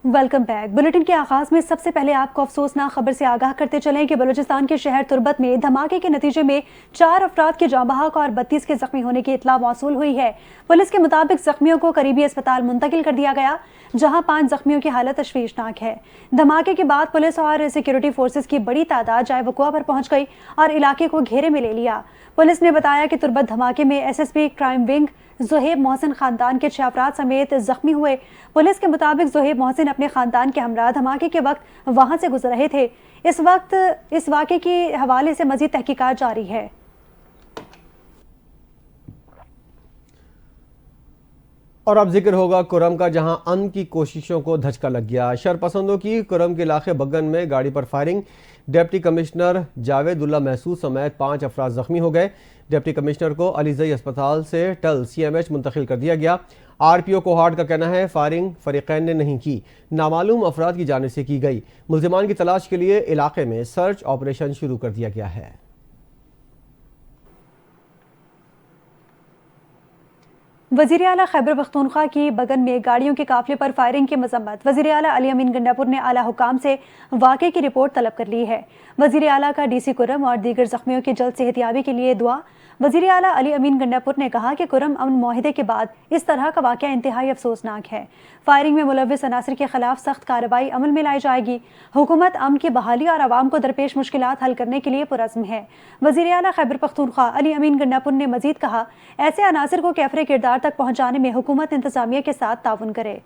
Welcome back. Bulletin کے آغاز میں سب سے پہلے آپ کو افسوسناک خبر سے آگاہ کرتے چلیں کہ بلوچستان کے شہر تربت میں دھماکے کے نتیجے میں 4 افراد کے جاں بحق اور 32 کے زخمی ہونے کی اطلاع موصول ہوئی ہے۔ پولیس کے مطابق زخمیوں کو قریبی اسپتال منتقل کر دیا گیا، جہاں 5 زخمیوں کی حالت تشویشناک ہے۔ دھماکے کے بعد پولیس اور سیکیورٹی فورسز کی بڑی تعداد جائے وقوع پر پہنچ گئی اور علاقے کو گھیرے میں لے لیا۔ پولیس نے بتایا کہ تربت دھماکے میں S S P crime wing Zohaib Mohsin خاندان کے 6 افراد سمیت زخمی ہوئے۔ پولیس کے مطابق زہیب محسن اپنے خاندان کے ہمراہ دھماکے کے وقت وہاں سے گزر رہے تھے۔ اس وقت اس واقعے کے حوالے سے مزید تحقیقات جاری ہے۔ اور اب ذکر ہوگا کرم کا، جہاں امن کی کوششوں کو دھچکا لگ گیا۔ شرپسندوں کی کرم کے علاقے بگن میں گاڑی پر فائرنگ، ڈپٹی کمشنر جاوید اللہ محسود سمیت 5 افراد زخمی ہو گئے۔ ڈپٹی کمشنر کو علی زئی اسپتال سے ٹل سی ایم ایچ منتقل کر دیا گیا۔ آر پی او کوہاٹ کا کہنا ہے فائرنگ فریقین نے نہیں کی، نامعلوم افراد کی جانب سے کی گئی۔ ملزمان کی تلاش کے لیے علاقے میں سرچ آپریشن شروع کر دیا گیا ہے۔ وزیر اعلیٰ خیبر پختونخوا کی بگن میں گاڑیوں کے قافلے پر فائرنگ کی مذمت۔ وزیر اعلیٰ علی امین گنڈاپور نے اعلیٰ حکام سے واقعے کی رپورٹ طلب کر لی ہے۔ وزیر اعلیٰ کا ڈی سی کرم اور دیگر زخمیوں کی جلد صحتیابی کے لیے دعا۔ وزیر اعلیٰ علی امین گنڈاپور نے کہا کہ کرم امن معاہدے کے بعد اس طرح کا واقعہ انتہائی افسوسناک ہے۔ فائرنگ میں ملوث عناصر کے خلاف سخت کارروائی عمل میں لائی جائے گی۔ حکومت امن کی بحالی اور عوام کو درپیش مشکلات حل کرنے کے لیے پرعزم ہے۔ وزیر اعلیٰ خیبر پختونخوا علی امین گنڈاپور نے مزید کہا، ایسے عناصر کو کیفر کردار تک پہنچانے میں حکومت انتظامیہ کے ساتھ تعاون کرے۔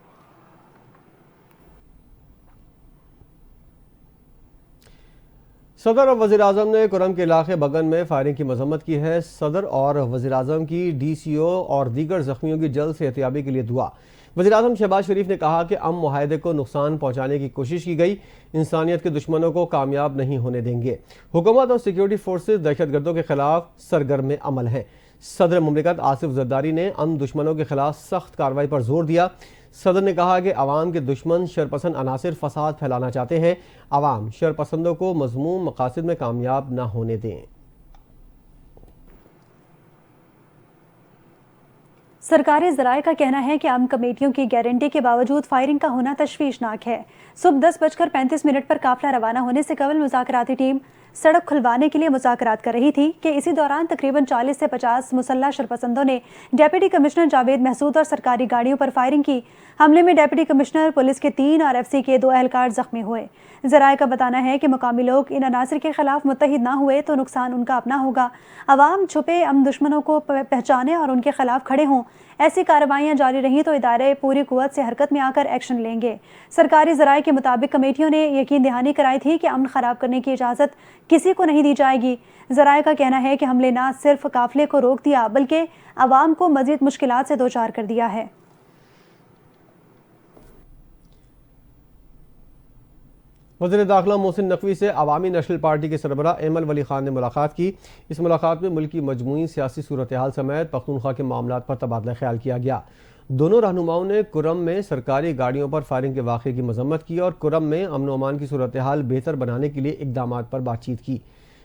صدر اور وزیر اعظم نے کرم کے علاقے بگن میں فائرنگ کی مذمت کی ہے۔ صدر اور وزیر اعظم کی ڈی سی او اور دیگر زخمیوں کی جلد صحتیابی کے لیے دعا۔ وزیر اعظم شہباز شریف نے کہا کہ امن معاہدے کو نقصان پہنچانے کی کوشش کی گئی، انسانیت کے دشمنوں کو کامیاب نہیں ہونے دیں گے۔ حکومت اور سیکیورٹی فورسز دہشت گردوں کے خلاف سرگرم عمل ہیں۔ صدر مملکت آصف زرداری نے امن دشمنوں کے خلاف سخت کارروائی پر زور دیا۔ صدر نے کہا کہ عوام کے دشمن شرپسند عناصر فساد پھیلانا چاہتے ہیں، عوام شرپسندوں کو مذموم مقاصد میں کامیاب نہ ہونے دیں۔ سرکاری ذرائع کا کہنا ہے کہ امن کمیٹیوں کی گارنٹی کے باوجود فائرنگ کا ہونا تشویشناک ہے۔ صبح 10:35 پر قافلہ روانہ ہونے سے قبل مذاکراتی ٹیم سڑک کھلوانے کے لیے مذاکرات کر رہی تھی کہ اسی دوران تقریباً 40 سے 50 مسلح شرپسندوں نے ڈیپٹی کمشنر جاوید محسود اور سرکاری گاڑیوں پر فائرنگ کی۔ حملے میں ڈیپٹی کمشنر، پولیس کے 3 اور ایف سی کے 2 اہلکار زخمی ہوئے۔ ذرائع کا بتانا ہے کہ مقامی لوگ ان عناصر کے خلاف متحد نہ ہوئے تو نقصان ان کا اپنا ہوگا۔ عوام چھپے امن دشمنوں کو پہچانے اور ان کے خلاف کھڑے ہوں۔ ایسی کارروائیاں جاری رہیں تو ادارے پوری قوت سے حرکت میں آ کر ایکشن لیں گے۔ سرکاری ذرائع کے مطابق کمیٹیوں نے یقین دہانی کرائی تھی کہ امن خراب کرنے کی اجازت کسی کو نہیں دی جائے گی۔ ذرائع کا کہنا ہے کہ حملے نہ صرف قافلے کو روک دیا بلکہ عوام کو مزید مشکلات سے دوچار کر دیا ہے۔ وزیر داخلہ محسن نقوی سے عوامی نیشنل پارٹی کے سربراہ ایمل ولی خان نے ملاقات کی۔ اس ملاقات میں ملک کی مجموعی سیاسی صورتحال سمیت پختونخوا کے معاملات پر تبادلہ خیال کیا گیا۔ دونوں رہنماؤں نے کرم میں سرکاری گاڑیوں پر فائرنگ کے واقعے کی مذمت کی اور کرم میں امن و امان کی صورتحال بہتر بنانے کے لیے اقدامات پر بات چیت کی۔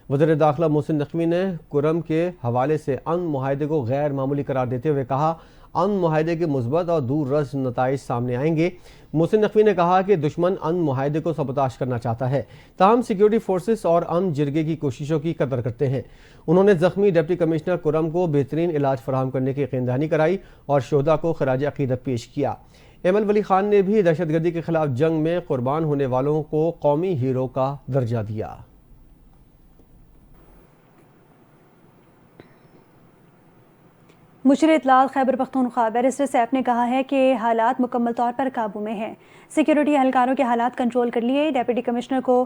وزیر داخلہ محسن نقوی نے کرم کے حوالے سے امن معاہدے کو غیر معمولی قرار دیتے ہوئے کہا، امن معاہدے کے مثبت اور دور رس نتائج سامنے آئیں گے۔ محسن نقوی نے کہا کہ دشمن امن معاہدے کو سبوتاژ کرنا چاہتا ہے، تاہم سیکیورٹی فورسز اور امن جرگے کی کوششوں کی قدر کرتے ہیں۔ انہوں نے زخمی ڈپٹی کمشنر کرم کو بہترین علاج فراہم کرنے کی یقین دہانی کرائی اور شہداء کو خراج عقیدت پیش کیا۔ ایمل ولی خان نے بھی دہشت گردی کے خلاف جنگ میں قربان ہونے والوں کو قومی ہیرو کا درجہ دیا۔ مشیر اطلاعات خیبر پختونخوا بیرسٹر سیف نے کہا ہے کہ حالات مکمل طور پر قابو میں ہیں۔ سیکیورٹی اہلکاروں کے حالات کنٹرول کر لیے۔ ڈیپٹی کمشنر کو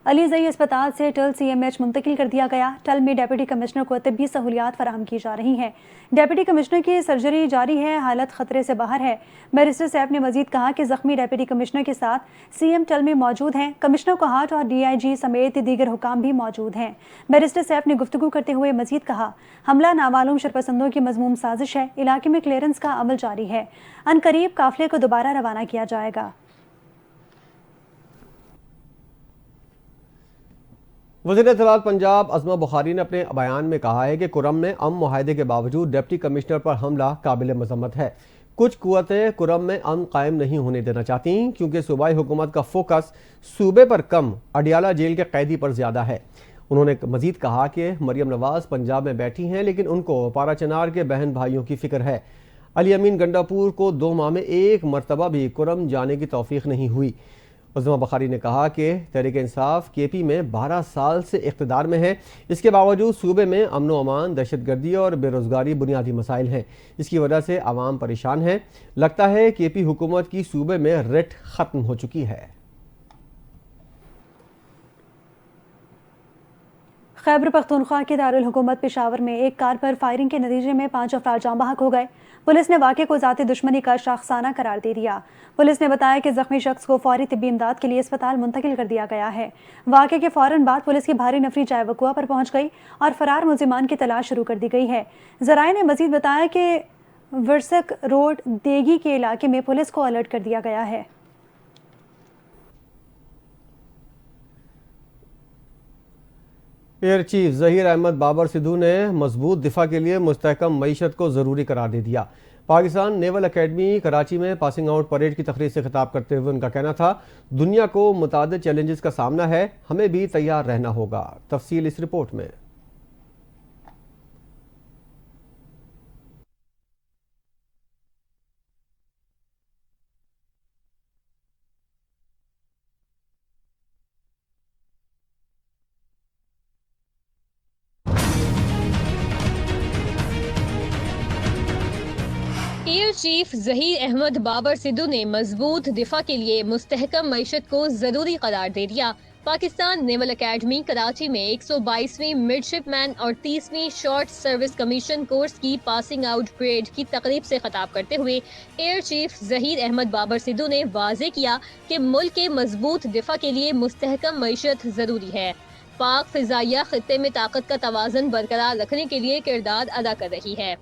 علی زئی اسپتال سے ٹل سی ایم ایچ منتقل کر دیا گیا۔ ٹل میں ڈیپٹی کمشنر کو طبی سہولیات فراہم کی جا رہی ہیں۔ ڈیپٹی کمشنر کی سرجری جاری ہے، حالت خطرے سے باہر ہے۔ بیرسٹر سیف نے مزید کہا کہ زخمی ڈیپٹی کمشنر کے ساتھ سی ایم ٹل میں موجود ہیں۔ کمشنر کوہاٹ اور ڈی آئی جی سمیت دیگر حکام بھی موجود ہیں۔ بیرسٹر سیف نے گفتگو کرتے ہوئے مزید کہا، حملہ نامعلوم شرپسندوں کی مذموم سازش ہے، علاقے میں کلیئرنس کا عمل جاری ہے، عنقریب قافلے کو دوبارہ روانہ کیا جائے گا۔ وزیر اطلاعات پنجاب عظمہ بخاری نے اپنے بیان میں کہا ہے کہ کرم میں امن معاہدے کے باوجود ڈپٹی کمشنر پر حملہ قابل مذمت ہے۔ کچھ قوتیں کرم میں امن قائم نہیں ہونے دینا چاہتی کیونکہ صوبائی حکومت کا فوکس صوبے پر کم اڈیالہ جیل کے قیدی پر زیادہ ہے۔ انہوں نے مزید کہا کہ مریم نواز پنجاب میں بیٹھی ہیں لیکن ان کو پارا چنار کے بہن بھائیوں کی فکر ہے۔ علی امین گنڈاپور کو 2 ماہ میں 1 مرتبہ بھی کرم جانے کی توفیق نہیں ہوئی۔ عظمہ بخاری نے کہا کہ تحریک انصاف کے پی میں 12 سال سے اقتدار میں ہے، اس کے باوجود صوبے میں امن و امان، دہشت گردی اور بے روزگاری بنیادی مسائل ہیں۔ اس کی وجہ سے عوام پریشان ہیں۔ لگتا ہے کے پی حکومت کی صوبے میں رٹ ختم ہو چکی ہے۔ خیبر پختونخوا کے دارالحکومت پشاور میں ایک کار پر فائرنگ کے نتیجے میں 5 افراد جاں بحق ہو گئے۔ پولیس نے واقعے کو ذاتی دشمنی کا شاخسانہ قرار دے دیا۔ پولیس نے بتایا کہ زخمی شخص کو فوری طبی امداد کے لیے اسپتال منتقل کر دیا گیا ہے۔ واقعے کے فوراً بعد پولیس کی بھاری نفری جائے وقوع پر پہنچ گئی اور فرار ملزمان کی تلاش شروع کر دی گئی ہے۔ ذرائع نے مزید بتایا کہ ورسک روڈ دیگی کے علاقے میں پولیس کو الرٹ کر دیا گیا ہے۔ ایئر چیف ظہیر احمد بابر سدھو نے مضبوط دفاع کے لیے مستحکم معیشت کو ضروری قرار دے دیا۔ پاکستان نیول اکیڈمی کراچی میں پاسنگ آؤٹ پریڈ کی تقریب سے خطاب کرتے ہوئے ان کا کہنا تھا، دنیا کو متعدد چیلنجز کا سامنا ہے، ہمیں بھی تیار رہنا ہوگا۔ تفصیل اس رپورٹ میں۔ ایئر چیف ظہیر احمد بابر سدھو نے مضبوط دفاع کے لیے مستحکم معیشت کو ضروری قرار دے دیا۔ پاکستان نیول اکیڈمی کراچی میں 122ویں مڈ شپ مین اور 30ویں شارٹ سروس کمیشن کورس کی پاسنگ آؤٹ پریڈ کی تقریب سے خطاب کرتے ہوئے ایئر چیف ظہیر احمد بابر سدھو نے واضح کیا کہ ملک کے مضبوط دفاع کے لیے مستحکم معیشت ضروری ہے۔ پاک فضائیہ خطے میں طاقت کا توازن برقرار رکھنے کے لیے کردار ادا کر رہی ہے۔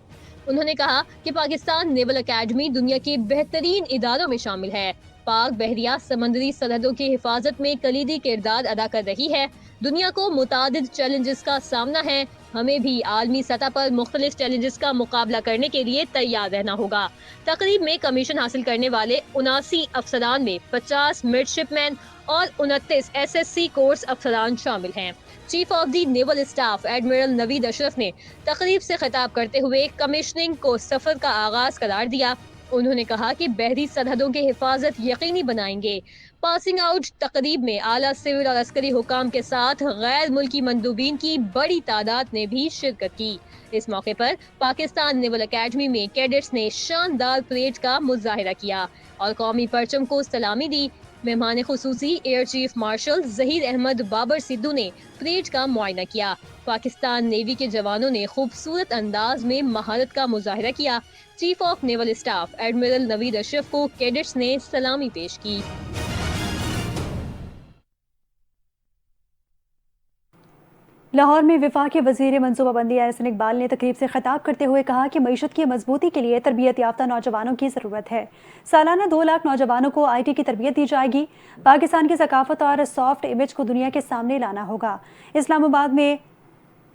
انہوں نے کہا کہ پاکستان نیول اکیڈمی دنیا کے بہترین اداروں میں شامل ہے۔ پاک بحریہ سمندری سرحدوں کی حفاظت میں کلیدی کردار ادا کر رہی ہے۔ دنیا کو متعدد چیلنجز کا سامنا ہے، ہمیں بھی عالمی سطح پر مختلف چیلنجز کا مقابلہ کرنے کے لیے تیار رہنا ہوگا۔ تقریب میں کمیشن حاصل کرنے والے 79 افسران میں 50 مڈ شپ مین اور 29 SSC کورس افسران شامل ہیں۔ Chief of the naval staff admiral Naveed Ashraf نے تقریب سے خطاب کرتے ہوئے کمیشننگ کو سفر کا آغاز قرار دیا۔ انہوں نے کہا کہ بحری سرحدوں کی حفاظت یقینی بنائیں گے۔ پاسنگ آؤٹ تقریب میں اعلیٰ سول اور عسکری حکام کے ساتھ غیر ملکی مندوبین کی بڑی تعداد نے بھی شرکت کی۔ اس موقع پر پاکستان نیول اکیڈمی میں کیڈٹس نے شاندار پریڈ کا مظاہرہ کیا اور قومی پرچم کو سلامی دی۔ مہمان خصوصی air chief marshal Zaheer Ahmed Babar Sidhu نے پریڈ کا معائنہ کیا۔ پاکستان نیوی کے جوانوں نے خوبصورت انداز میں مہارت کا مظاہرہ کیا۔ Chief of naval staff admiral Naveed Ashraf کو کیڈٹس نے سلامی پیش کی۔ لاہور میں وفاقی وزیر منصوبہ بندی احسن اقبال نے تقریب سے خطاب کرتے ہوئے کہا کہ معیشت کی مضبوطی کے لیے تربیت یافتہ نوجوانوں کی ضرورت ہے۔ سالانہ 2 لاکھ نوجوانوں کو IT کی تربیت دی جائے گی۔ پاکستان کی ثقافت اور سافٹ امیج کو دنیا کے سامنے لانا ہوگا۔ اسلام آباد میں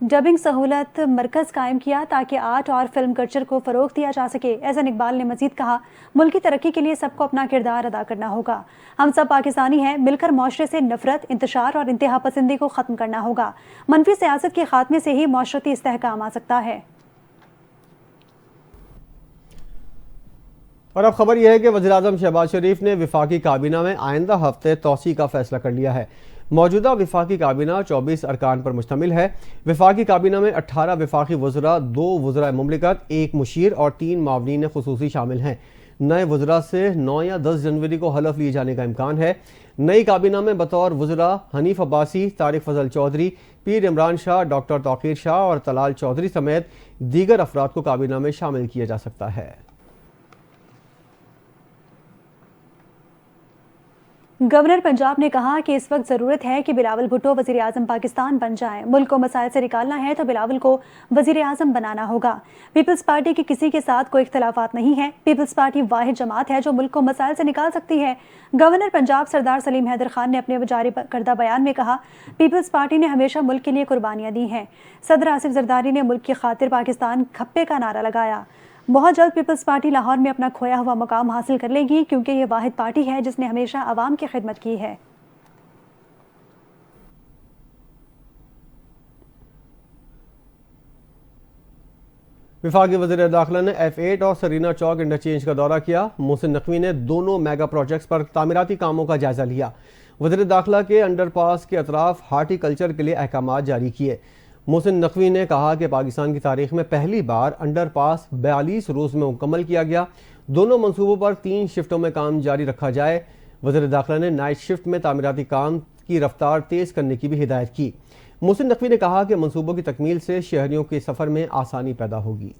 ڈبنگ سہولت مرکز قائم کیا تاکہ آرٹ اور فلم کلچر کو فروغ دیا جا سکے۔ احسن اقبال نے مزید کہا، ملک کی ترقی کے لیے سب کو اپنا کردار ادا کرنا ہوگا۔ ہم سب پاکستانی ہیں، مل کر معاشرے سے نفرت، انتشار اور انتہا پسندی کو ختم کرنا ہوگا۔ منفی سیاست کے خاتمے سے ہی معاشرتی استحکام آ سکتا ہے۔ اور اب خبر یہ ہے کہ وزیراعظم شہباز شریف نے وفاقی کابینہ میں آئندہ ہفتے توسیع کا فیصلہ کر لیا ہے۔ موجودہ وفاقی کابینہ 24 ارکان پر مشتمل ہے۔ وفاقی کابینہ میں 18 وفاقی وزراء، 2 وزراء مملکت، 1 مشیر اور 3 معاونین خصوصی شامل ہیں۔ نئے وزراء سے 9 یا 10 جنوری کو حلف لیے جانے کا امکان ہے۔ نئی کابینہ میں بطور وزراء حنیف عباسی، طارق فضل چودھری، پیر عمران شاہ، ڈاکٹر توقیر شاہ اور طلال چودھری سمیت دیگر افراد کو کابینہ میں شامل کیا جا سکتا ہے۔ گورنر پنجاب نے کہا کہ اس وقت ضرورت ہے کہ بلاول بھٹو وزیر اعظم پاکستان بن جائیں۔ ملک کو مسائل سے نکالنا ہے تو بلاول کو وزیر اعظم بنانا ہوگا۔ پیپلز پارٹی کے کسی کے ساتھ کوئی اختلافات نہیں ہیں۔ پیپلز پارٹی واحد جماعت ہے جو ملک کو مسائل سے نکال سکتی ہے۔ گورنر پنجاب سردار سلیم حیدر خان نے اپنے جاری کردہ بیان میں کہا، پیپلز پارٹی نے ہمیشہ ملک کے لیے قربانیاں دی ہیں۔ صدر آصف زرداری نے ملک کی خاطر پاکستان کھپے کا نعرہ لگایا۔ بہت جلد پیپلز پارٹی لاہور میں اپنا کھویا ہوا مقام حاصل کر لے گی، کیونکہ یہ واحد پارٹی ہے جس نے ہمیشہ عوام کی خدمت کی ہے۔ وفاقی وزیر داخلہ نے F8 اور سرینا چوک انٹرچینج کا دورہ کیا۔ محسن نقوی نے دونوں میگا پروجیکٹس پر تعمیراتی کاموں کا جائزہ لیا۔ وزیر داخلہ کے انڈر پاس کے اطراف ہارٹی کلچر کے لیے احکامات جاری کیے۔ محسن نقوی نے کہا کہ پاکستان کی تاریخ میں پہلی بار انڈر پاس 42 روز میں مکمل کیا گیا۔ دونوں منصوبوں پر 3 شفٹوں میں کام جاری رکھا جائے۔ وزیر داخلہ نے نائٹ شفٹ میں تعمیراتی کام کی رفتار تیز کرنے کی بھی ہدایت کی۔ محسن نقوی نے کہا کہ منصوبوں کی تکمیل سے شہریوں کے سفر میں آسانی پیدا ہوگی۔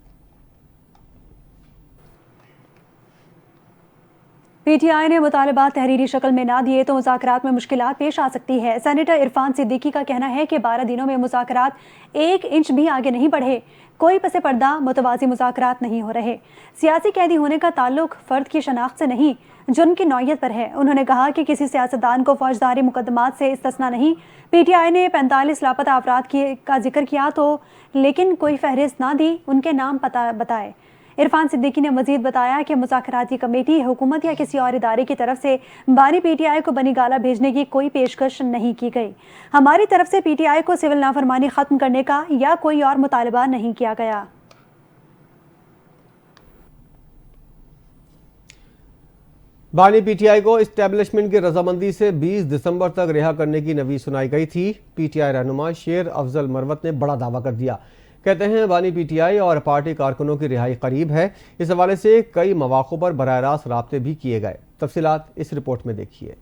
پی ٹی آئی نے مطالبات تحریری شکل میں نہ دیے تو مذاکرات میں مشکلات پیش آ سکتی ہے۔ سینیٹر عرفان صدیقی کا کہنا ہے کہ 12 دنوں میں مذاکرات 1 انچ بھی آگے نہیں بڑھے، کوئی پس پردہ متوازی مذاکرات نہیں ہو رہے۔ سیاسی قیدی ہونے کا تعلق فرد کی شناخت سے نہیں، جرم کی نوعیت پر ہے۔ انہوں نے کہا کہ کسی سیاستدان کو فوجداری مقدمات سے استثنا نہیں۔ پی ٹی آئی نے 45 لاپتہ افراد کا ذکر کیا تو لیکن کوئی فہرست نہ دی، ان کے نام بتائے۔ عرفان صدیقی نے مزید بتایا کہ مذاکراتی کمیٹی حکومت یا کسی اور ادارے کی طرف سے بانی پی ٹی آئی کو بنی گالہ بھیجنے کی کوئی پیشکش نہیں کی گئی۔ ہماری طرف سے پی ٹی آئی کو سول نافرمانی ختم کرنے کا یا کوئی اور مطالبہ نہیں کیا گیا۔ بانی پی ٹی آئی کو اسٹیبلشمنٹ کی رضامندی سے 20 دسمبر تک رہا کرنے کی نویس سنائی گئی تھی۔ پی ٹی آئی رہنما شیر افضل مروت نے بڑا دعویٰ کر دیا۔ کہتے ہیں بانی پی ٹی آئی اور پارٹی کارکنوں کی رہائی قریب ہے۔ اس حوالے سے کئی مواقع پر براہ راست رابطے بھی کیے گئے۔ تفصیلات اس رپورٹ میں دیکھیے۔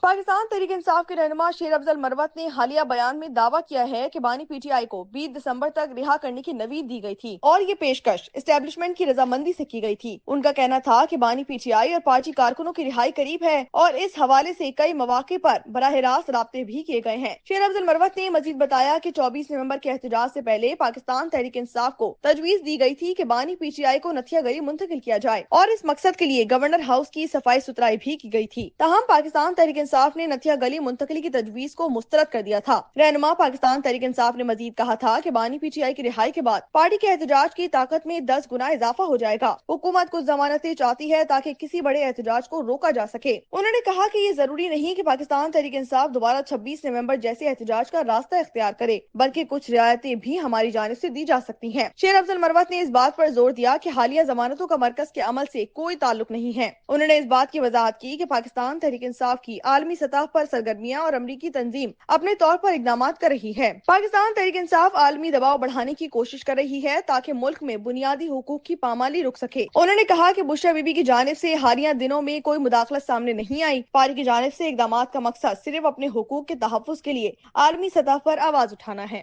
پاکستان تحریک انصاف کے رہنما شیر افضل مروت نے حالیہ بیان میں دعویٰ کیا ہے کہ بانی پی ٹی آئی کو 20 دسمبر تک رہا کرنے کی نوید دی گئی تھی اور یہ پیشکش اسٹیبلشمنٹ کی رضامندی سے کی گئی تھی۔ ان کا کہنا تھا کہ بانی پی ٹی آئی اور پارٹی کارکنوں کی رہائی قریب ہے اور اس حوالے سے کئی مواقع پر براہ راست رابطے بھی کیے گئے ہیں۔ شیر افضل مروت نے مزید بتایا کہ 24 نومبر کے احتجاج سے پہلے پاکستان تحریک انصاف کو تجویز دی گئی تھی کہ بانی پی ٹی آئی کو نتھیا گلی منتقل کیا جائے اور اس مقصد کے لیے گورنر ہاؤس کی صفائی ستھرائی بھی کی گئی تھی۔ تاہم پاکستان تحریک انصاف نے نتھیا گلی منتقلی کی تجویز کو مسترد کر دیا تھا۔ رہنما پاکستان تحریک انصاف نے مزید کہا تھا کہ بانی پی ٹی آئی کی رہائی کے بعد پارٹی کے احتجاج کی طاقت میں 10 گنا اضافہ ہو جائے گا۔ حکومت کچھ ضمانتیں چاہتی ہے تاکہ کسی بڑے احتجاج کو روکا جا سکے۔ انہوں نے کہا کہ یہ ضروری نہیں کہ پاکستان تحریک انصاف دوبارہ 26 نومبر جیسے احتجاج کا راستہ اختیار کرے، بلکہ کچھ رعایتیں بھی ہماری جانب سے دی جا سکتی ہیں۔ شیر افضل مروت نے اس بات پر زور دیا کہ حالیہ ضمانتوں کا مرکز کے عمل سے کوئی تعلق نہیں ہے۔ انہوں نے اس بات کی وضاحت کی کہ پاکستان تحریک انصاف کی عالمی سطح پر سرگرمیاں اور امریکی تنظیم اپنے طور پر اقدامات کر رہی ہے۔ پاکستان تحریک انصاف عالمی دباؤ بڑھانے کی کوشش کر رہی ہے تاکہ ملک میں بنیادی حقوق کی پامالی رک سکے۔ انہوں نے کہا کہ بشرا بی بی کی جانب سے حالیہ دنوں میں کوئی مداخلت سامنے نہیں آئی۔ پارٹی کی جانب سے اقدامات کا مقصد صرف اپنے حقوق کے تحفظ کے لیے عالمی سطح پر آواز اٹھانا ہے۔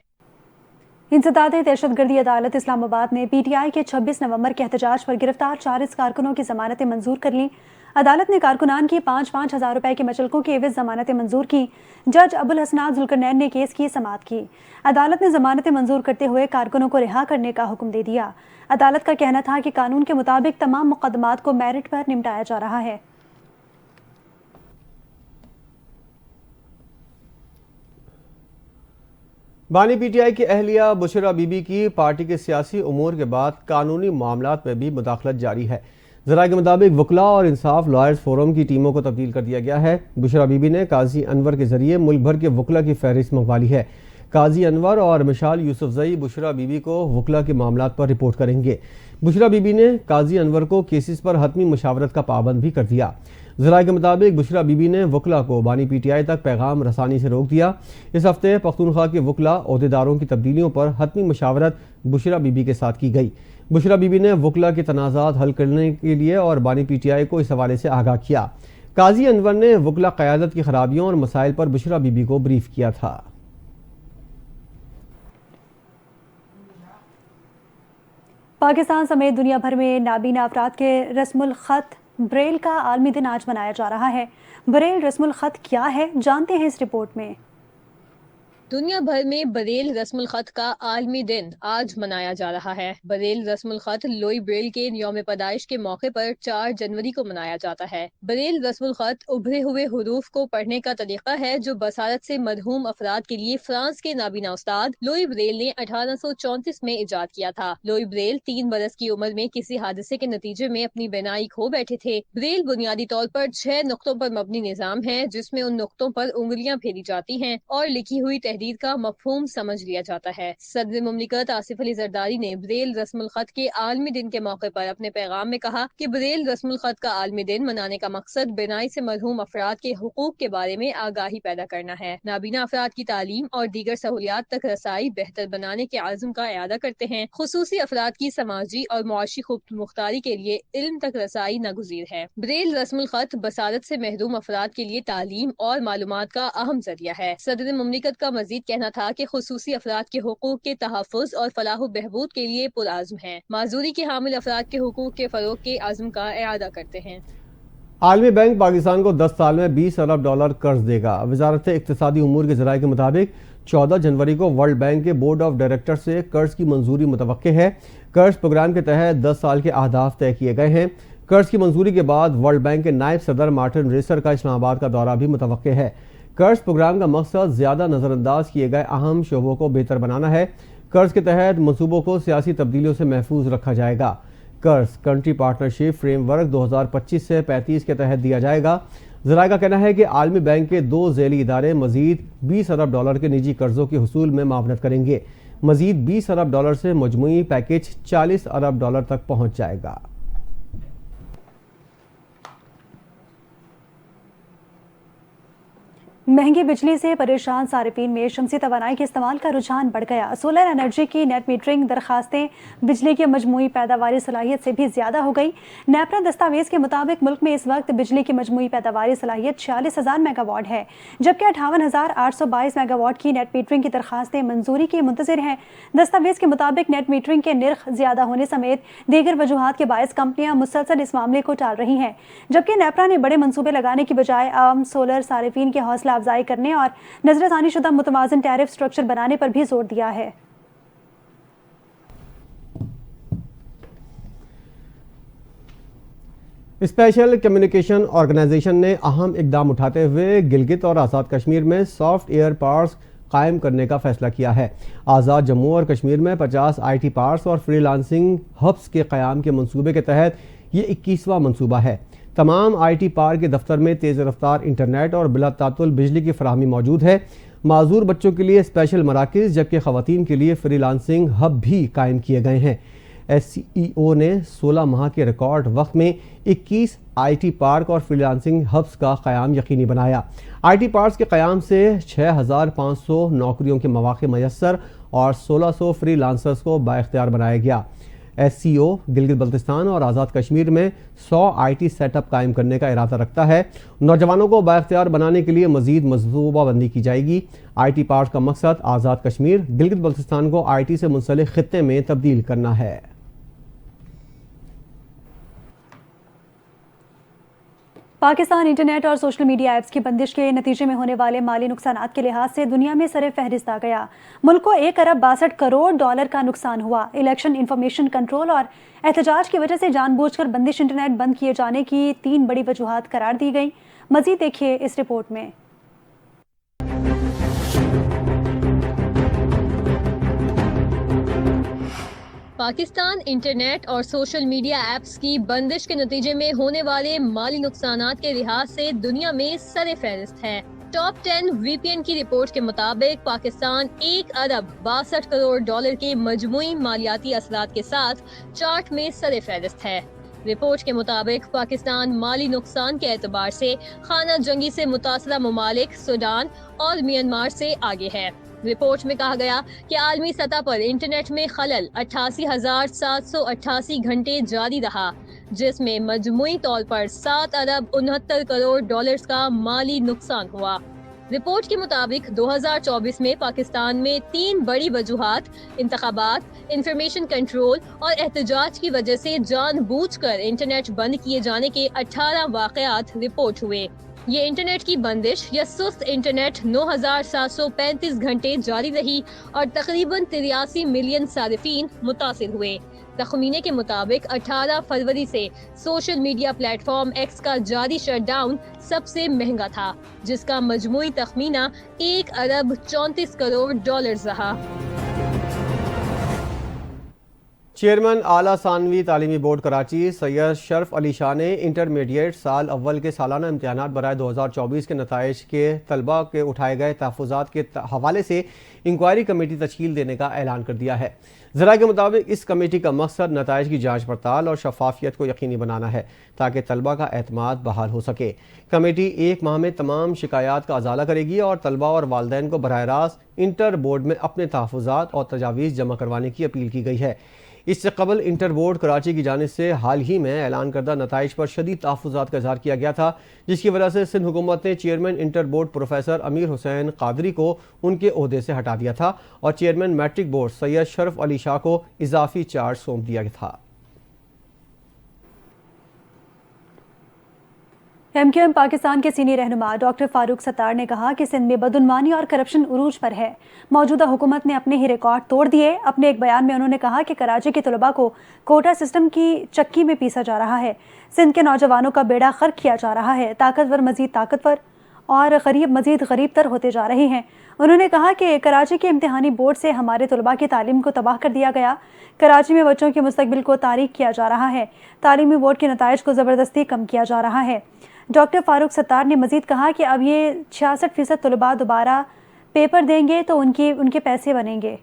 انسداد دہشت گردی عدالت اسلام آباد نے پی ٹی آئی کے 26 نومبر کے احتجاج پر گرفتار 40 کارکنوں کی ضمانتیں منظور کر لیں۔ عدالت نے کارکنان کی 5,000 روپے کی مچلقوں کی عوض ضمانتیں منظور کی۔ جج ابوالحسنات ذوالقرنین نے کیس کی سماعت کی۔ عدالت نے ضمانتیں منظور کرتے ہوئے کارکنوں کو رہا کرنے کا حکم دے دیا۔ عدالت کا کہنا تھا کہ قانون کے مطابق تمام مقدمات کو میرٹ پر نمٹایا جا رہا ہے۔ بانی پی ٹی آئی کی اہلیہ بشرا بی بی کی پارٹی کے سیاسی امور کے بعد قانونی معاملات میں بھی مداخلت جاری ہے۔ ذرائع کے مطابق وکلاء اور انصاف لائرز فورم کی ٹیموں کو تبدیل کر دیا گیا ہے۔ بشرا بی بی نے قاضی انور کے ذریعے ملک بھر کے وکلاء کی فہرست منگوا لی ہے۔ قاضی انور اور مشال یوسفزئی بشرا بی بی کو وکلاء کے معاملات پر رپورٹ کریں گے۔ بشرا بی بی نے قاضی انور کو کیسز پر حتمی مشاورت کا پابند بھی کر دیا۔ ذرائع کے مطابق بشرا بی بی نے وکلاء کو بانی پی ٹی آئی تک پیغام رسانی سے روک دیا۔ اس ہفتے پختونخوا کے وکلاء عہدیداروں کی تبدیلیوں پر حتمی مشاورت بشرا بی بی کے ساتھ کی گئی۔ بشرا بی بی نے وکلاء کے تنازعات حل کرنے کے لیے اور بانی پی ٹی آئی کو اس حوالے سے آگاہ کیا۔ قاضی انور نے وکلاء قیادت کی خرابیوں اور مسائل پر بشرا بی بی کو بریف کیا تھا۔ پاکستان سمیت دنیا بھر میں نابینا افراد کے رسم الخط بریل کا عالمی دن آج منایا جا رہا ہے۔ بریل رسم الخط کیا ہے، جانتے ہیں اس رپورٹ میں۔ دنیا بھر میں بریل رسم الخط کا عالمی دن آج منایا جا رہا ہے۔ بریل رسم الخط لوئی بریل کے یوم پیدائش کے موقع پر 4 جنوری کو منایا جاتا ہے۔ بریل رسم الخط ابھرے ہوئے حروف کو پڑھنے کا طریقہ ہے جو بصارت سے مرحوم افراد کے لیے فرانس کے نابینا استاد لوئی بریل نے 1834 میں ایجاد کیا تھا۔ لوئی بریل 3 برس کی عمر میں کسی حادثے کے نتیجے میں اپنی بینائی کھو بیٹھے تھے۔ بریل بنیادی طور پر 6 نقطوں پر مبنی نظام ہے جس میں ان نقطوں پر انگلیاں پھیری جاتی ہیں اور لکھی ہوئی تحریر کا مفہوم سمجھ لیا جاتا ہے۔ صدر مملکت آصف علی زرداری نے بریل رسم الخط کے عالمی دن کے موقع پر اپنے پیغام میں کہا کہ بریل رسم الخط کا عالمی دن منانے کا مقصد بینائی سے مرحوم افراد کے حقوق کے بارے میں آگاہی پیدا کرنا ہے۔ نابینا افراد کی تعلیم اور دیگر سہولیات تک رسائی بہتر بنانے کے عزم کا اعادہ کرتے ہیں۔ خصوصی افراد کی سماجی اور معاشی خود مختاری کے لیے علم تک رسائی ناگزیر ہے۔ بریل رسم الخط بصارت سے محروم افراد کے لیے تعلیم اور معلومات کا اہم ذریعہ ہے۔ صدر مملکت کا مزید کہنا تھا کہ خصوصی افراد کے حقوق کے تحفظ اور فلاح و بہبود کے لیے پرعزم ہیں۔ معذوری کے حامل افراد کے حقوق کے فروغ کے عزم کا اعادہ کرتے ہیں۔ عالمی بینک پاکستان کو 10 سال میں $20 ارب قرض دے گا۔ وزارت اقتصادی امور کے ذرائع کے مطابق 14 جنوری کو ورلڈ بینک کے بورڈ آف ڈائریکٹر سے قرض کی منظوری متوقع ہے۔ قرض پروگرام کے تحت 10 سال کے اہداف طے کیے گئے ہیں۔ قرض کی منظوری کے بعد ورلڈ بینک کے نائب صدر مارٹن ریسر کا اسلام آباد کا دورہ بھی متوقع ہے۔ قرض پروگرام کا مقصد زیادہ نظر انداز کیے گئے اہم شعبوں کو بہتر بنانا ہے۔ قرض کے تحت منصوبوں کو سیاسی تبدیلیوں سے محفوظ رکھا جائے گا۔ قرض کنٹری پارٹنرشپ فریم ورک 2025 سے 35 کے تحت دیا جائے گا۔ ذرائع کا کہنا ہے کہ عالمی بینک کے 2 ذیلی ادارے مزید $20 ارب کے نجی قرضوں کے حصول میں معاونت کریں گے۔ مزید $20 ارب سے مجموعی پیکیج $40 ارب تک پہنچ جائے گا۔ مہنگی بجلی سے پریشان صارفین میں شمسی توانائی کے استعمال کا رجحان بڑھ گیا۔ سولر انرجی کی نیٹ میٹرنگ درخواستیں بجلی کی مجموعی پیداواری صلاحیت سے بھی زیادہ ہو گئی۔ نیپرا دستاویز کے مطابق ملک میں اس وقت بجلی کی مجموعی پیداواری صلاحیت 46,000 میگا واٹ ہے، جبکہ 58,822 میگا واٹ کی نیٹ میٹرنگ کی درخواستیں منظوری کی منتظر ہیں۔ دستاویز کے مطابق نیٹ میٹرنگ کے نرخ زیادہ ہونے سمیت دیگر وجوہات کے باعث کمپنیاں مسلسل اس معاملے کو ٹال رہی ہیں، جبکہ نیپرا نے بڑے منصوبے لگانے کی بجائے عام سولر صارفین کے حوصلہ افزائی کرنے اور نظر ثانی شدہ متوازن ٹیرف سٹرکچر بنانے پر بھی زور دیا ہے۔ اسپیشل کمیونیکیشن آرگنائزیشن نے اہم اقدام اٹھاتے ہوئے گلگت اور آزاد کشمیر میں سافٹ ایئر پارکس قائم کرنے کا فیصلہ کیا ہے۔ آزاد جموں اور کشمیر میں 50 آئی ٹی پارکس اور فری لانسنگ ہبس کے قیام کے منصوبے کے تحت یہ 21واں منصوبہ ہے۔ تمام آئی ٹی پارک کے دفتر میں تیز رفتار انٹرنیٹ اور بلا تعطل بجلی کی فراہمی موجود ہے۔ معذور بچوں کے لیے اسپیشل مراکز جبکہ خواتین کے لیے فری لانسنگ ہب بھی قائم کیے گئے ہیں۔ ایس سی ای او نے 16 ماہ کے ریکارڈ وقت میں 21 آئی ٹی پارک اور فری لانسنگ ہبس کا قیام یقینی بنایا۔ آئی ٹی پارکس کے قیام سے 6,500 نوکریوں کے مواقع میسر اور 1,600 فری لانسرز کو بااختیار بنایا گیا۔ ایس سی او گلگت بلتستان اور آزاد کشمیر میں 100 آئی ٹی سیٹ اپ قائم کرنے کا ارادہ رکھتا ہے۔ نوجوانوں کو بااختیار بنانے کے لیے مزید منصوبہ بندی کی جائے گی۔ آئی ٹی پارک کا مقصد آزاد کشمیر گلگت بلتستان کو آئی ٹی سے منسلک خطے میں تبدیل کرنا ہے۔ پاکستان انٹرنیٹ اور سوشل میڈیا ایپس کی بندش کے نتیجے میں ہونے والے مالی نقصانات کے لحاظ سے دنیا میں سر فہرست آ گیا۔ ملک کو $1 ارب 62 کروڑ کا نقصان ہوا۔ الیکشن انفارمیشن کنٹرول اور احتجاج کی وجہ سے جان بوجھ کر بندش انٹرنیٹ بند کیے جانے کی 3 بڑی وجوہات قرار دی گئیں۔ مزید دیکھیے اس رپورٹ میں۔ پاکستان انٹرنیٹ اور سوشل میڈیا ایپس کی بندش کے نتیجے میں ہونے والے مالی نقصانات کے لحاظ سے دنیا میں سر فہرست ہے۔ ٹاپ 10 وی پی این کی رپورٹ کے مطابق پاکستان $1 ارب 62 کروڑ کے مجموعی مالیاتی اثرات کے ساتھ چارٹ میں سر فہرست ہے۔ رپورٹ کے مطابق پاکستان مالی نقصان کے اعتبار سے خانہ جنگی سے متاثرہ ممالک سوڈان اور میانمار سے آگے ہے۔ رپورٹ میں کہا گیا کہ عالمی سطح پر انٹرنیٹ میں خلل 88,788 گھنٹے جاری رہا، جس میں مجموعی طور پر $7 ارب 69 کروڑ کا مالی نقصان ہوا۔ رپورٹ کے مطابق 2024 میں پاکستان میں 3 بڑی وجوہات انتخابات، انفارمیشن کنٹرول اور احتجاج کی وجہ سے جان بوجھ کر انٹرنیٹ بند کیے جانے کے 18 واقعات رپورٹ ہوئے۔ یہ انٹرنیٹ کی بندش یا سست انٹرنیٹ 9735 گھنٹے جاری رہی اور تقریباً 83 ملین صارفین متاثر ہوئے۔ تخمینے کے مطابق 18 فروری سے social media plate form x کا جاری شٹ ڈاؤن سب سے مہنگا تھا، جس کا مجموعی تخمینہ 1 ارب 34 کروڑ ڈالرز رہا۔ چیئرمین اعلیٰ ثانوی تعلیمی بورڈ کراچی سید شرف علی شاہ نے انٹرمیڈیٹ سال اول کے سالانہ امتحانات برائے 2024 کے نتائج کے طلباء کے اٹھائے گئے تحفظات کے حوالے سے انکوائری کمیٹی تشکیل دینے کا اعلان کر دیا ہے۔ ذرائع کے مطابق اس کمیٹی کا مقصد نتائج کی جانچ پڑتال اور شفافیت کو یقینی بنانا ہے تاکہ طلباء کا اعتماد بحال ہو سکے۔ کمیٹی 1 ماہ میں تمام شکایات کا ازالہ کرے گی اور طلباء اور والدین کو براہ راست انٹر بورڈ میں اپنے تحفظات اور تجاویز جمع کروانے کی اپیل کی گئی ہے۔ اس سے قبل انٹر بورڈ کراچی کی جانب سے حال ہی میں اعلان کردہ نتائج پر شدید تحفظات کا اظہار کیا گیا تھا، جس کی وجہ سے سندھ حکومت نے چیئرمین انٹر بورڈ پروفیسر امیر حسین قادری کو ان کے عہدے سے ہٹا دیا تھا اور چیئرمین میٹرک بورڈ سید شرف علی شاہ کو اضافی چارج سونپ دیا گیا تھا۔ ایم کیو ایم پاکستان کے سینئر رہنما ڈاکٹر فاروق ستار نے کہا کہ سندھ میں بدعنوانی اور کرپشن عروج پر ہے۔ موجودہ حکومت نے اپنے ہی ریکارڈ توڑ دیے۔ اپنے ایک بیان میں انہوں نے کہا کہ کراچی کے طلباء کو کوٹا سسٹم کی چکی میں پیسا جا رہا ہے، سندھ کے نوجوانوں کا بیڑا غرق کیا جا رہا ہے، طاقتور مزید طاقتور اور غریب مزید غریب تر ہوتے جا رہے ہیں۔ انہوں نے کہا کہ کراچی کے امتحانی بورڈ سے ہمارے طلباء کی تعلیم کو تباہ کر دیا گیا، کراچی میں بچوں کے مستقبل کو تاریک کیا جا رہا ہے، تعلیمی بورڈ کے نتائج کو زبردستی کم کیا جا رہا ہے۔ ڈاکٹر فاروق ستار نے مزید کہا کہ اب یہ 66% طلباء دوبارہ پیپر دیں گے تو ان کے پیسے بنیں گے۔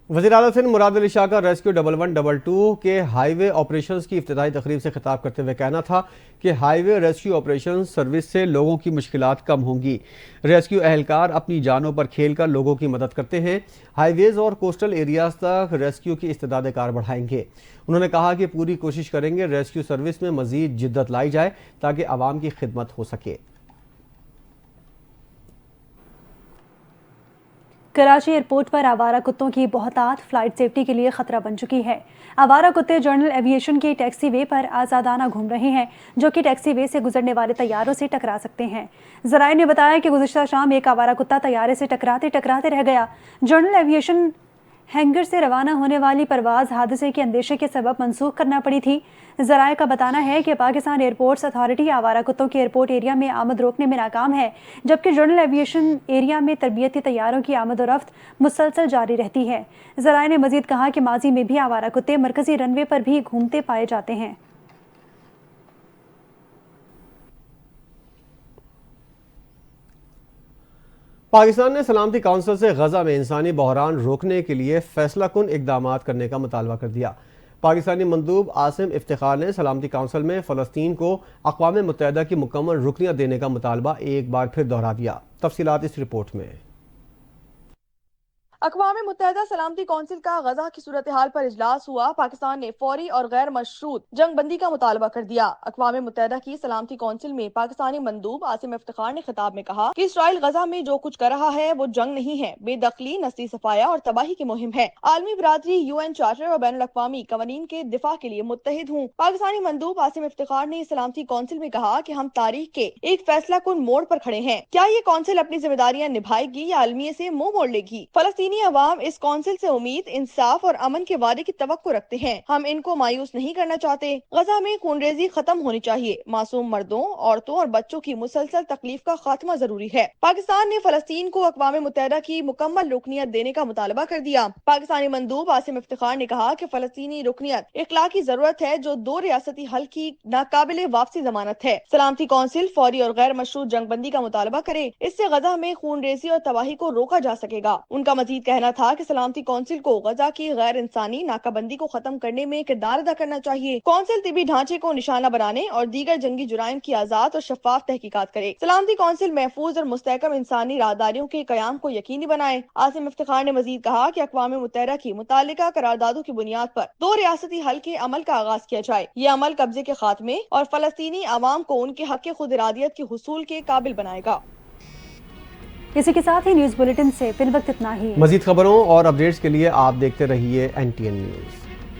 وزیر اعلیٰ سندھ مراد علی شاہ کا ریسکیو 1122 کے ہائی وے آپریشنز کی افتتاحی تقریب سے خطاب کرتے ہوئے کہنا تھا کہ ہائی وے ریسکیو آپریشن سروس سے لوگوں کی مشکلات کم ہوں گی۔ ریسکیو اہلکار اپنی جانوں پر کھیل کر لوگوں کی مدد کرتے ہیں، ہائی ویز اور کوسٹل ایریاز تک ریسکیو کی استعداد کار بڑھائیں گے۔ انہوں نے کہا کہ پوری کوشش کریں گے ریسکیو سروس میں مزید جدت لائی جائے تاکہ عوام کی خدمت ہو سکے۔ کراچی ایئرپورٹ پر آوارہ کتوں کی بہتات فلائٹ سیفٹی کے لیے خطرہ بن چکی ہے۔ آوارہ کتے جنرل ایویشن کے ٹیکسی وے پر آزادانہ گھوم رہے ہیں، جو کہ ٹیکسی وے سے گزرنے والے طیاروں سے ٹکرا سکتے ہیں۔ ذرائع نے بتایا کہ گزشتہ شام ایک آوارہ کتا طیارے سے ٹکراتے رہ گیا۔ جنرل ایویشن ہینگر سے روانہ ہونے والی پرواز حادثے کے اندیشے کے سبب منسوخ کرنا پڑی تھی۔ ذرائع کا بتانا ہے کہ پاکستان ایئرپورٹس اتھارٹی آوارہ کتوں کے ایئرپورٹ ایریا میں آمد روکنے میں ناکام ہے، جبکہ جنرل ایویشن ایریا میں تربیتی طیاروں کی آمد و رفت مسلسل جاری رہتی ہے۔ ذرائع نے مزید کہا کہ ماضی میں بھی آوارہ کتے مرکزی رن وے پر بھی گھومتے پائے جاتے ہیں۔ پاکستان نے سلامتی کونسل سے غزہ میں انسانی بحران روکنے کے لیے فیصلہ کن اقدامات کرنے کا مطالبہ کر دیا۔ پاکستانی مندوب عاصم افتخار نے سلامتی کونسل میں فلسطین کو اقوام متحدہ کی مکمل رکنیت دینے کا مطالبہ ایک بار پھر دہرا دیا۔ تفصیلات اس رپورٹ میں۔ اقوام متحدہ سلامتی کونسل کا غزہ کی صورتحال پر اجلاس ہوا۔ پاکستان نے فوری اور غیر مشروط جنگ بندی کا مطالبہ کر دیا۔ اقوام متحدہ کی سلامتی کونسل میں پاکستانی مندوب عاصم افتخار نے خطاب میں کہا کہ اسرائیل غزہ میں جو کچھ کر رہا ہے وہ جنگ نہیں ہے، بے دخلی، نسلی صفایا اور تباہی کی مہم ہے۔ عالمی برادری UN چارٹر اور بین الاقوامی قوانین کے دفاع کے لیے متحد ہوں۔ پاکستانی مندوب عاصم افتخار نے سلامتی کونسل میں کہا کہ ہم تاریخ کے ایک فیصلہ کن موڑ پر کھڑے ہیں۔ کیا یہ کونسل اپنی ذمہ داریاں نبھائے گی یا المیے سے منہ موڑ لے گی؟ فلسطینی عوام اس کونسل سے امید، انصاف اور امن کے وعدے کی توقع رکھتے ہیں۔ ہم ان کو مایوس نہیں کرنا چاہتے۔ غزہ میں خونریزی ختم ہونی چاہیے۔ معصوم مردوں، عورتوں اور بچوں کی مسلسل تکلیف کا خاتمہ ضروری ہے۔ پاکستان نے فلسطین کو اقوام متحدہ کی مکمل رکنیت دینے کا مطالبہ کر دیا۔ پاکستانی مندوب عاصم افتخار نے کہا کہ فلسطینی رکنیت اخلاقی ضرورت ہے جو 2 ریاستی حل کی ناقابل واپسی ضمانت ہے۔ سلامتی کونسل فوری اور غیر مشروط جنگ بندی کا مطالبہ کرے، اس سے غزہ میں خونریزی اور تباہی کو روکا جا سکے گا۔ ان کا مزید کہنا تھا کہ سلامتی کونسل کو غزہ کی غیر انسانی ناکہ بندی کو ختم کرنے میں کردار ادا کرنا چاہیے۔ کونسل طبی ڈھانچے کو نشانہ بنانے اور دیگر جنگی جرائم کی آزاد اور شفاف تحقیقات کرے۔ سلامتی کونسل محفوظ اور مستحکم انسانی راہداریوں کے قیام کو یقینی بنائے۔ عاصم افتخار نے مزید کہا کہ اقوام متحدہ کی متعلقہ قراردادوں کی بنیاد پر 2 ریاستی حل کے عمل کا آغاز کیا جائے۔ یہ عمل قبضے کے خاتمے اور فلسطینی عوام کو ان کے حق خود ارادیت کے حصول کے قابل بنائے گا۔ اسی کے ساتھ ہی نیوز بلیٹن سے فی الوقت اتنا ہی۔ مزید خبروں اور اپڈیٹس کے لیے آپ دیکھتے رہیے NTN نیوز۔